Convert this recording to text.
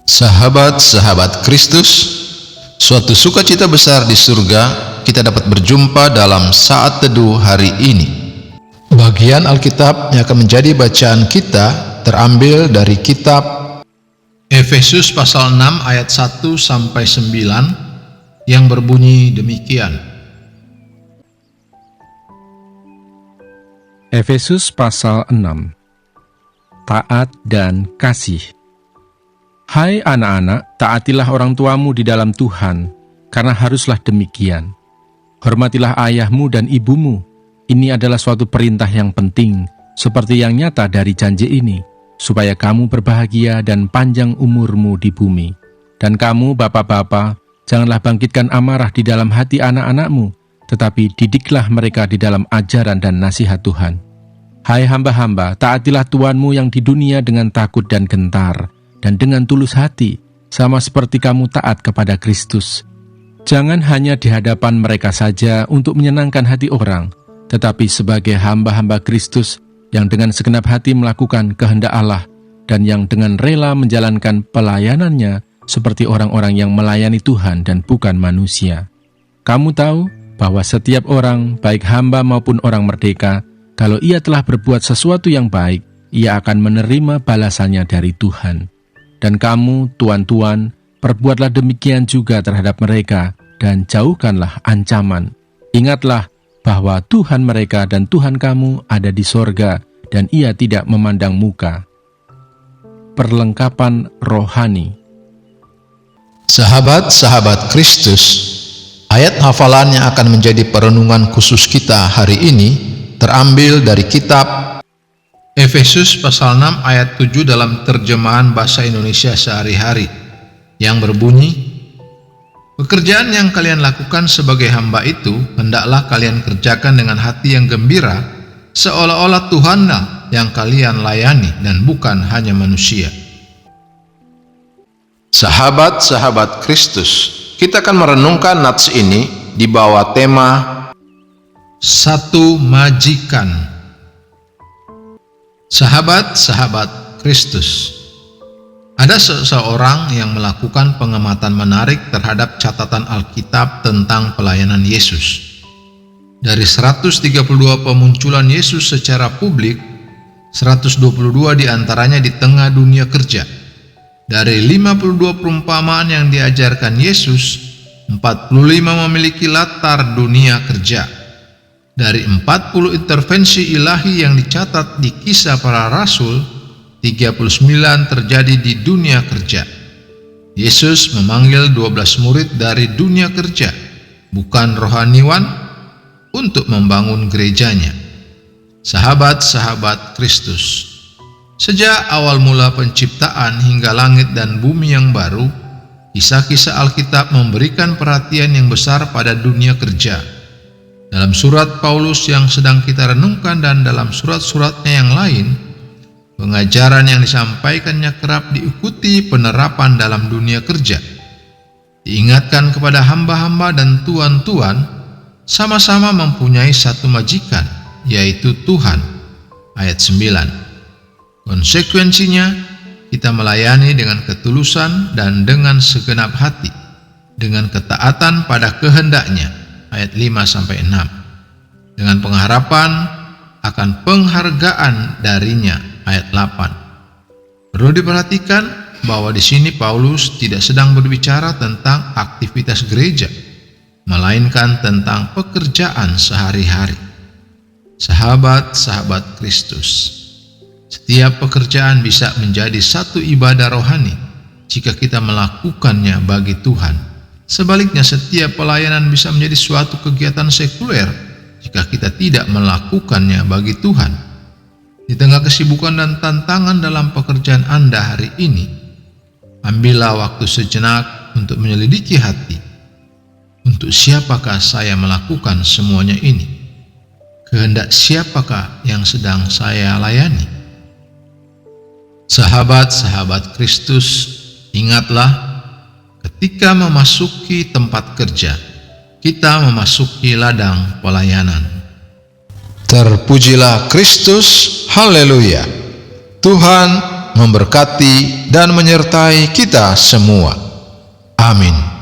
Sahabat-sahabat Kristus, suatu sukacita besar di surga kita dapat berjumpa dalam saat teduh hari ini. Bagian Alkitab yang akan menjadi bacaan kita terambil dari kitab Efesus pasal 6 ayat 1 sampai 9 yang berbunyi demikian. Efesus pasal 6. Taat dan kasih. Hai anak-anak, taatilah orang tuamu di dalam Tuhan, karena haruslah demikian. Hormatilah ayahmu dan ibumu. Ini adalah suatu perintah yang penting, seperti yang nyata dari janji ini, supaya kamu berbahagia dan panjang umurmu di bumi. Dan kamu, bapak-bapak, janganlah bangkitkan amarah di dalam hati anak-anakmu, tetapi didiklah mereka di dalam ajaran dan nasihat Tuhan. Hai hamba-hamba, taatilah Tuanmu yang di dunia dengan takut dan gentar, dan dengan tulus hati, sama seperti kamu taat kepada Kristus. Jangan hanya di hadapan mereka saja untuk menyenangkan hati orang, tetapi sebagai hamba-hamba Kristus yang dengan segenap hati melakukan kehendak Allah dan yang dengan rela menjalankan pelayanannya seperti orang-orang yang melayani Tuhan dan bukan manusia. Kamu tahu bahwa setiap orang, baik hamba maupun orang merdeka, kalau ia telah berbuat sesuatu yang baik, ia akan menerima balasannya dari Tuhan. Dan kamu, tuan-tuan, perbuatlah demikian juga terhadap mereka, dan jauhkanlah ancaman. Ingatlah bahwa Tuhan mereka dan Tuhan kamu ada di sorga, dan ia tidak memandang muka. Perlengkapan rohani. Sahabat-sahabat Kristus, ayat hafalan yang akan menjadi perenungan khusus kita hari ini terambil dari kitab Efesus pasal 6 ayat 7 dalam terjemahan bahasa Indonesia sehari-hari yang berbunyi, pekerjaan yang kalian lakukan sebagai hamba itu hendaklah kalian kerjakan dengan hati yang gembira, seolah-olah Tuhanlah yang kalian layani dan bukan hanya manusia. Sahabat-sahabat Kristus, kita akan merenungkan nats ini di bawah tema Satu Majikan. Sahabat-sahabat Kristus, ada seseorang yang melakukan pengamatan menarik terhadap catatan Alkitab tentang pelayanan Yesus. Dari 132 pemunculan Yesus secara publik, 122 diantaranya di tengah dunia kerja. Dari 52 perumpamaan yang diajarkan Yesus, 45 memiliki latar dunia kerja. Dari 40 intervensi ilahi yang dicatat di Kisah Para Rasul, 39 terjadi di dunia kerja. Yesus memanggil 12 murid dari dunia kerja, bukan rohaniwan, untuk membangun gerejanya. Sahabat-sahabat Kristus, sejak awal mula penciptaan hingga langit dan bumi yang baru, kisah-kisah Alkitab memberikan perhatian yang besar pada dunia kerja. Dalam surat Paulus yang sedang kita renungkan dan dalam surat-suratnya yang lain, pengajaran yang disampaikannya kerap diikuti penerapan dalam dunia kerja. Diingatkan kepada hamba-hamba dan tuan-tuan, sama-sama mempunyai satu majikan, yaitu Tuhan. Ayat 9. Konsekuensinya, kita melayani dengan ketulusan dan dengan segenap hati, dengan ketaatan pada kehendaknya. Ayat 5-6, dengan pengharapan akan penghargaan darinya. Ayat 8. Perlu diperhatikan bahwa di sini Paulus tidak sedang berbicara tentang aktivitas gereja, melainkan tentang pekerjaan sehari-hari. Sahabat-sahabat Kristus, setiap pekerjaan bisa menjadi satu ibadah rohani jika kita melakukannya bagi Tuhan. Sebaliknya, setiap pelayanan bisa menjadi suatu kegiatan sekuler jika kita tidak melakukannya bagi Tuhan. Di tengah kesibukan dan tantangan dalam pekerjaan Anda hari ini, ambillah waktu sejenak untuk menyelidiki hati. Untuk siapakah saya melakukan semuanya ini? Kehendak siapakah yang sedang saya layani? Sahabat-sahabat Kristus, ingatlah, ketika memasuki tempat kerja, kita memasuki ladang pelayanan. Terpujilah Kristus, haleluya. Tuhan memberkati dan menyertai kita semua. Amin.